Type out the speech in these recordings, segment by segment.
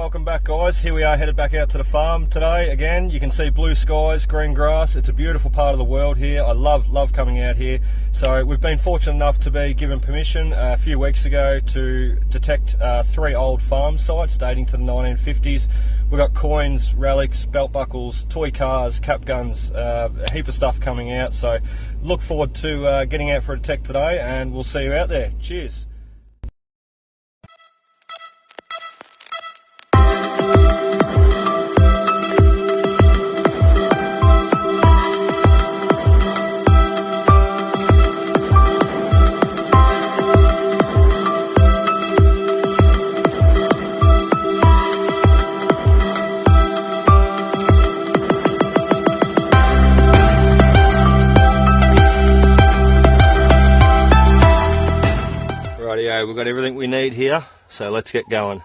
welcome back guys. Here we are headed back out to the farm today again. You can see blue skies, green grass. It's a beautiful part of the world here. I love coming out here. So we've been fortunate enough to be given permission a few weeks ago to detect 3 old farm sites dating to the 1950s. We've got coins, relics, belt buckles, toy cars, cap guns, a heap of stuff coming out. So look forward to getting out for a detect today, and we'll see you out there. Cheers. Rightio, we've got everything we need here, so let's get going.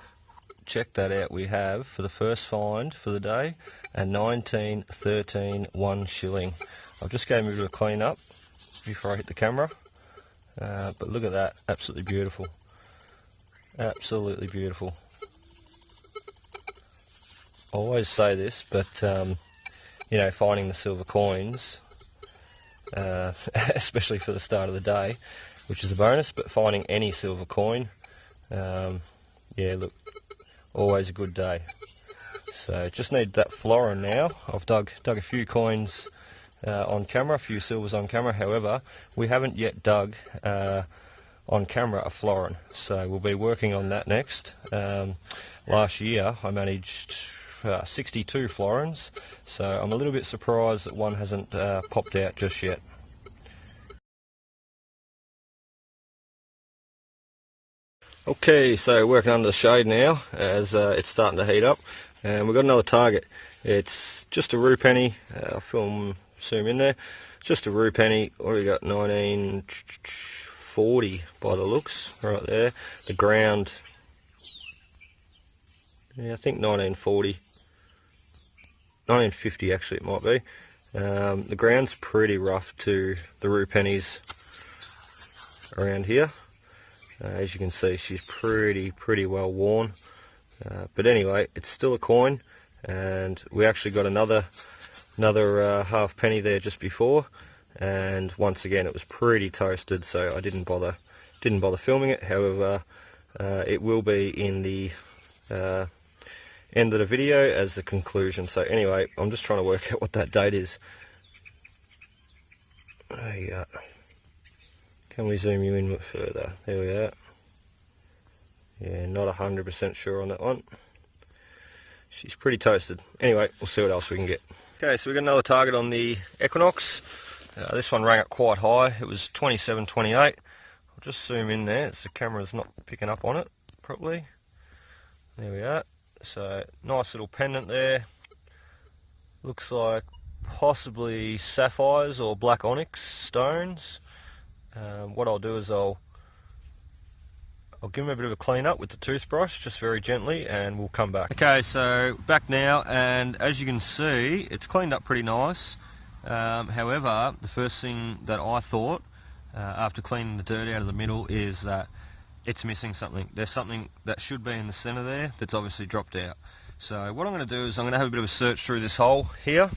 Check that out, we have for the first find for the day a 1913 1 shilling. I've just gave him a bit of a clean up before I hit the camera, but look at that, absolutely beautiful. Absolutely beautiful. I always say this, but you know, finding the silver coins, especially for the start of the day, which is a bonus, but finding any silver coin, yeah, look, always a good day. So just need that florin now. I've dug a few coins on camera, a few silvers on camera. However, we haven't yet dug on camera a florin, so we'll be working on that next. Last year I managed 62 florins, so I'm a little bit surprised that one hasn't popped out just yet. Okay, so working under the shade now as it's starting to heat up, and we've got another target. It's just a rue penny. I'll zoom in there. Just a rue penny. What do we got? 1940 by the looks, right there. The ground, yeah, I think 1940. 1950 actually it might be. The ground's pretty rough to the rue pennies around here. As you can see, she's pretty well worn, but anyway, it's still a coin, and we actually got another half penny there just before, and once again it was pretty toasted, so I didn't bother filming it. However, it will be in the end of the video as the conclusion. So anyway, I'm just trying to work out what that date is. There you go. Can we zoom you in a bit further? There we are. Yeah, not 100% sure on that one. She's pretty toasted. Anyway, we'll see what else we can get. Okay, so we got another target on the Equinox. This one rang up quite high. It was 27.28. I'll just zoom in there. The camera's not picking up on it properly. There we are. So nice little pendant there. Looks like possibly sapphires or black onyx stones. What I'll do is I'll give him a bit of a clean up with the toothbrush, just very gently, and we'll come back. Okay, so back now, and as you can see, it's cleaned up pretty nice. However, the first thing that I thought after cleaning the dirt out of the middle is that it's missing something. There's something that should be in the center there that's obviously dropped out. So what I'm going to do is I'm going to have a bit of a search through this hole here.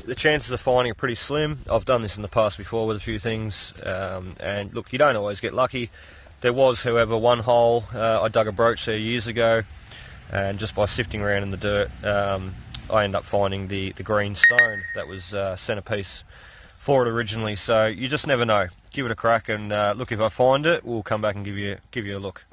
The chances of finding are pretty slim. I've done this in the past before with a few things, and look, you don't always get lucky. There was, however, one hole, I dug a brooch there years ago, and just by sifting around in the dirt, I ended up finding the green stone that was centerpiece for it originally. So you just never know. Give it a crack, and look, if I find it, we'll come back and give you a look.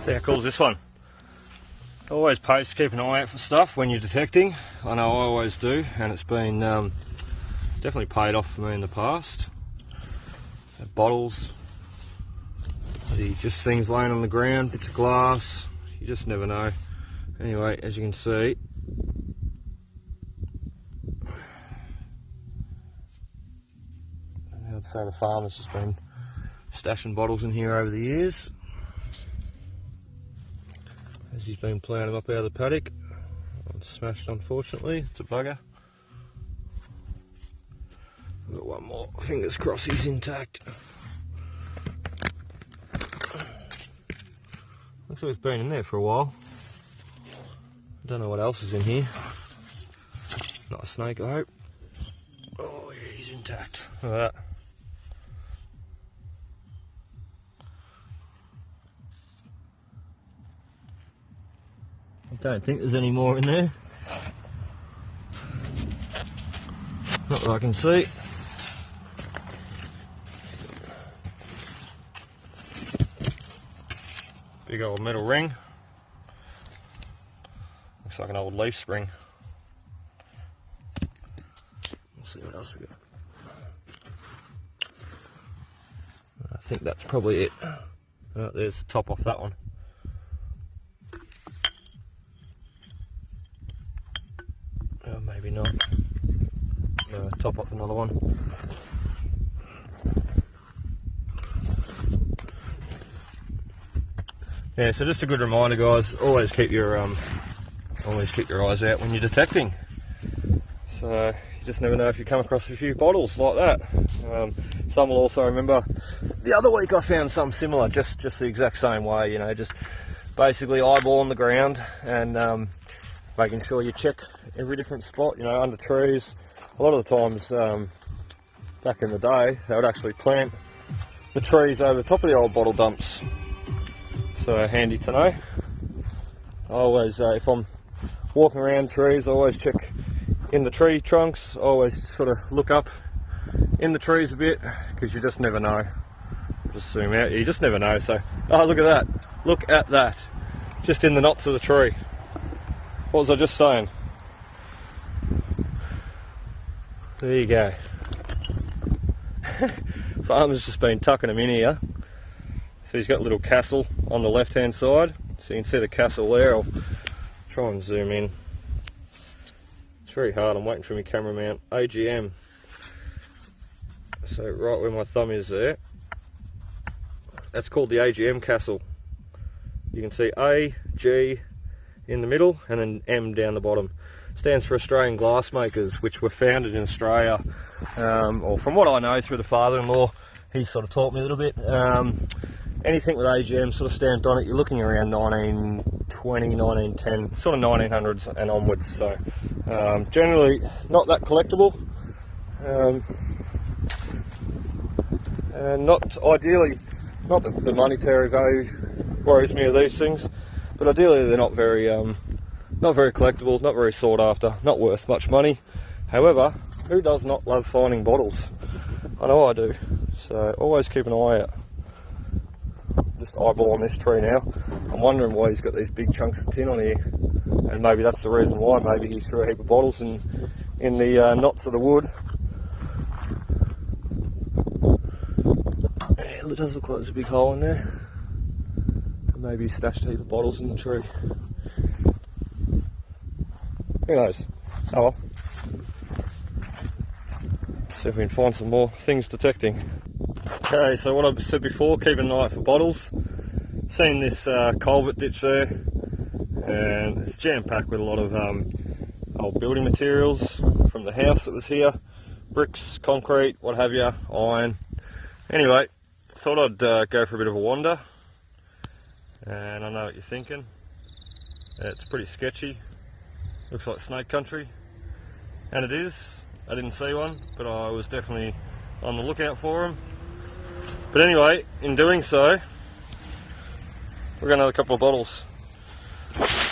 How cool is this one? Always pays to keep an eye out for stuff when you're detecting. I know I always do, and it's been definitely paid off for me in the past. Bottles, just things laying on the ground, bits of glass, you just never know. Anyway, as you can see, So the farmer's just been stashing bottles in here over the years. As he's been ploughing them up out of the paddock. It's smashed, unfortunately. It's a bugger. We've got one more. Fingers crossed he's intact. Looks like it's been in there for a while. I don't know what else is in here. Not a snake, I hope. Oh yeah, he's intact. Look at that. I don't think there's any more in there. Not that I can see. Big old metal ring. Looks like an old leaf spring. We'll see what else we got. I think that's probably it. Oh, there's the top off that one. Oh, maybe not. No, top off another one. Yeah, so just a good reminder, guys. Always keep your eyes out when you're detecting. So you just never know if you come across a few bottles like that. Some will also remember the other week I found some similar, just the exact same way. You know, just basically eyeballing the ground and making sure you check every different spot. You know, under trees. A lot of the times, back in the day, they would actually plant the trees over the top of the old bottle dumps. So handy to know. I always, if I'm walking around trees, I always check in the tree trunks. I always sort of look up in the trees a bit, because you just never know. Just zoom out, you just never know. So, oh, look at that. Look at that. Just in the knots of the tree. What was I just saying? There you go. Farmer's just been tucking them in here. So he's got a little castle on the left hand side. So you can see the castle there. I'll try and zoom in. It's very hard, I'm waiting for my camera mount. Agm. So right where my thumb is there. That's called the Agm Castle. You can see A, G in the middle and then M down the bottom. Stands for Australian Glassmakers, which were founded in Australia, or from what I know through the father-in-law. He sort of taught me a little bit. Anything with AGM sort of stamped on it, you're looking around 1920, 1910, sort of 1900s and onwards. So generally not that collectible, and not ideally, not that the monetary value worries me of these things, but ideally they're not very collectible, not very sought after, not worth much money. However, who does not love finding bottles? I know I do. So always keep an eye out. Just eyeballing this tree now. I'm wondering why he's got these big chunks of tin on here, and maybe that's the reason why. Maybe he threw a heap of bottles in the knots of the wood. Yeah, it does look like there's a big hole in there. Maybe he stashed a heap of bottles in the tree. Who knows? Oh well. See if we can find some more things detecting. Okay, so what I've said before, keep an eye out for bottles. Seen this culvert ditch there, and it's jam-packed with a lot of old building materials from the house that was here. Bricks, concrete, what have you, iron. Anyway, thought I'd go for a bit of a wander, and I know what you're thinking. It's pretty sketchy. Looks like snake country, and it is. I didn't see one, but I was definitely on the lookout for them. But anyway, in doing so, we've got another couple of bottles.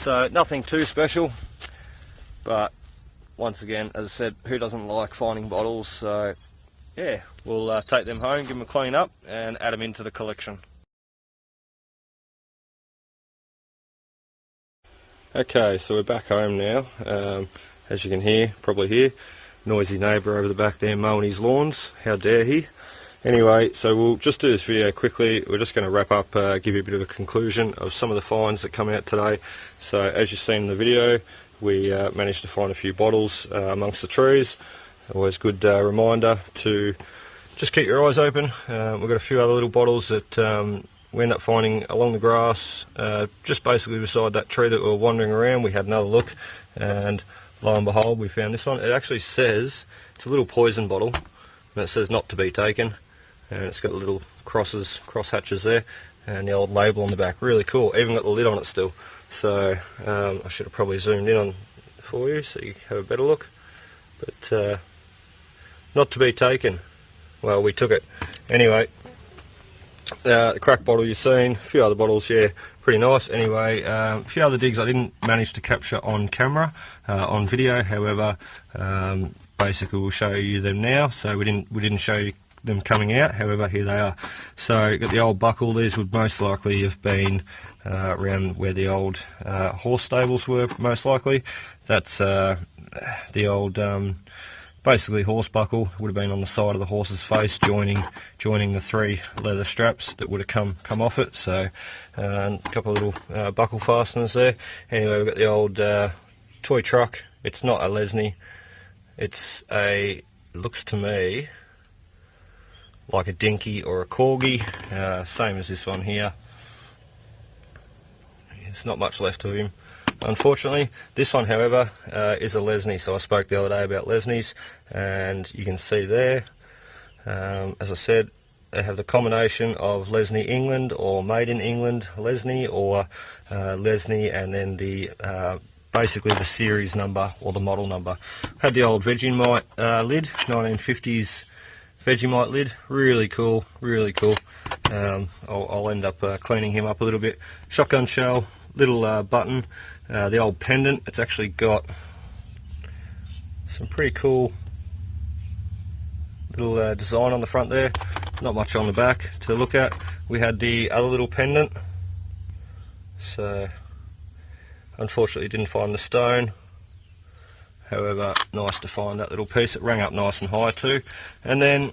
So nothing too special, but once again, as I said, who doesn't like finding bottles? So yeah, we'll take them home, give them a clean up, and add them into the collection. Okay, so we're back home now. As you can probably hear, noisy neighbour over the back there mowing his lawns. How dare he? Anyway, so we'll just do this video quickly. We're just going to wrap up, give you a bit of a conclusion of some of the finds that come out today. So as you've seen in the video, we managed to find a few bottles amongst the trees. Always good reminder to just keep your eyes open. We've got a few other little bottles that we end up finding along the grass, just basically beside that tree that we were wandering around. We had another look, and lo and behold, we found this one. It actually says, it's a little poison bottle, and it says not to be taken, and it's got little cross hatches there, and the old label on the back. Really cool. Even got the lid on it still. So I should have probably zoomed in on for you so you have a better look. But not to be taken. Well, we took it. Anyway, the crack bottle you've seen, a few other bottles, yeah, pretty nice. Anyway, a few other digs I didn't manage to capture on camera, on video. However, basically we'll show you them now. So we didn't show you them coming out. However, here they are. So you've got the old buckle. These would most likely have been around where the old horse stables were, most likely. That's the old basically horse buckle. Would have been on the side of the horse's face, joining the 3 leather straps that would have come off it. So a couple of little buckle fasteners there. Anyway, we've got the old toy truck. It's not a Lesney. It's it looks to me like a dinky or a corgi, same as this one here. There's not much left of him, unfortunately. This one, however, is a Lesney. So I spoke the other day about Lesneys, and you can see there, as I said, they have the combination of Lesney England or Made in England Lesney, or Lesney and then the basically the series number or the model number. Had the old Vegemite lid, 1950s Vegemite lid. Really cool, really cool. I'll end up cleaning him up a little bit. Shotgun shell, little button, the old pendant. It's actually got some pretty cool little design on the front there. Not much on the back to look at. We had the other little pendant, so unfortunately didn't find the stone. However, nice to find that little piece. It rang up nice and high too. And then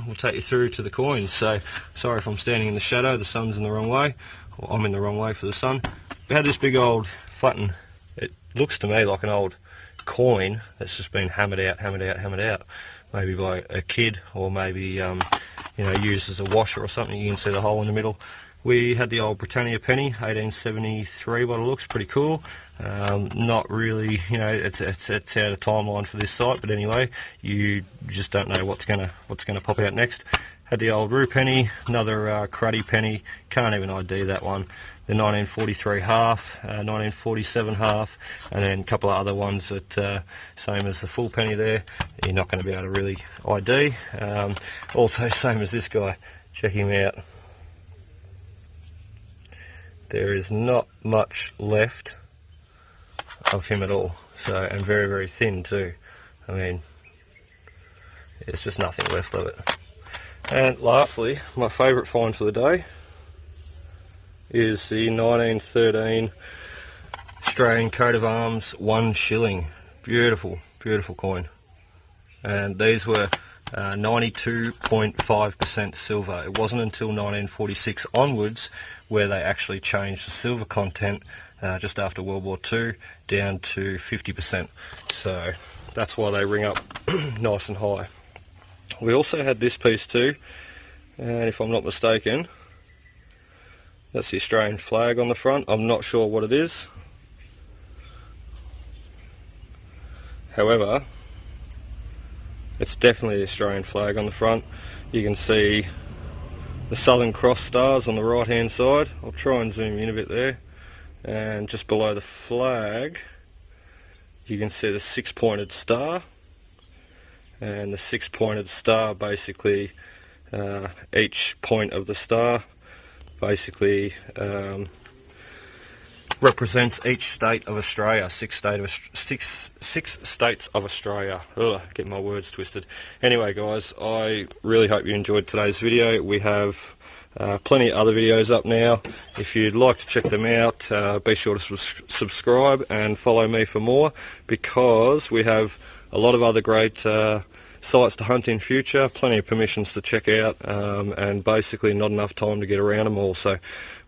we'll take you through to the coins. So sorry if I'm standing in the shadow, the sun's in the wrong way, or I'm in the wrong way for the sun. We had this big old flattened, it looks to me like an old coin that's just been hammered out, maybe by a kid, or maybe you know, used as a washer or something. You can see the hole in the middle. We had the old Britannia penny, 1873 what it looks, pretty cool. Not really, you know, it's out of timeline for this site, but anyway, you just don't know what's gonna pop out next. Had the old Roo penny, another Cruddy penny, can't even ID that one. The 1943 half, 1947 half, and then a couple of other ones that same as the full penny there, you're not going to be able to really ID. Also same as this guy, check him out. There is not much left of him at all, so, and very, very thin too. I mean, there's just nothing left of it. And lastly, my favourite find for the day is the 1913 Australian coat of arms 1 shilling. Beautiful, beautiful coin. And these were 92.5% silver. It wasn't until 1946 onwards where they actually changed the silver content, just after World War II, down to 50%. So that's why they ring up nice and high. We also had this piece too, and if I'm not mistaken, that's the Australian flag on the front. I'm not sure what it is. However, it's definitely the Australian flag on the front. You can see the Southern Cross stars on the right hand side. I'll try and zoom in a bit there. And just below the flag, you can see the 6-pointed star. And the 6-pointed star, basically, each point of the star basically represents each state of Australia, six states of Australia. Ugh, get my words twisted. Anyway guys, I really hope you enjoyed today's video. We have plenty of other videos up now. If you'd like to check them out, be sure to subscribe and follow me for more, because we have a lot of other great sites to hunt in future, plenty of permissions to check out, and basically not enough time to get around them all. So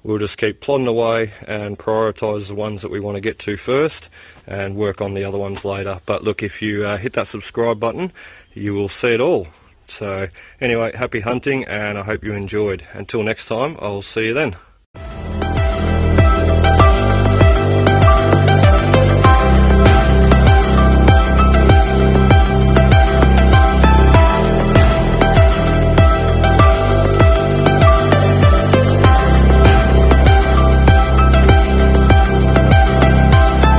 we'll just keep plodding away and prioritise the ones that we want to get to first and work on the other ones later. But look, if you hit that subscribe button, you will see it all. So anyway, happy hunting, and I hope you enjoyed. Until next time, I'll see you then.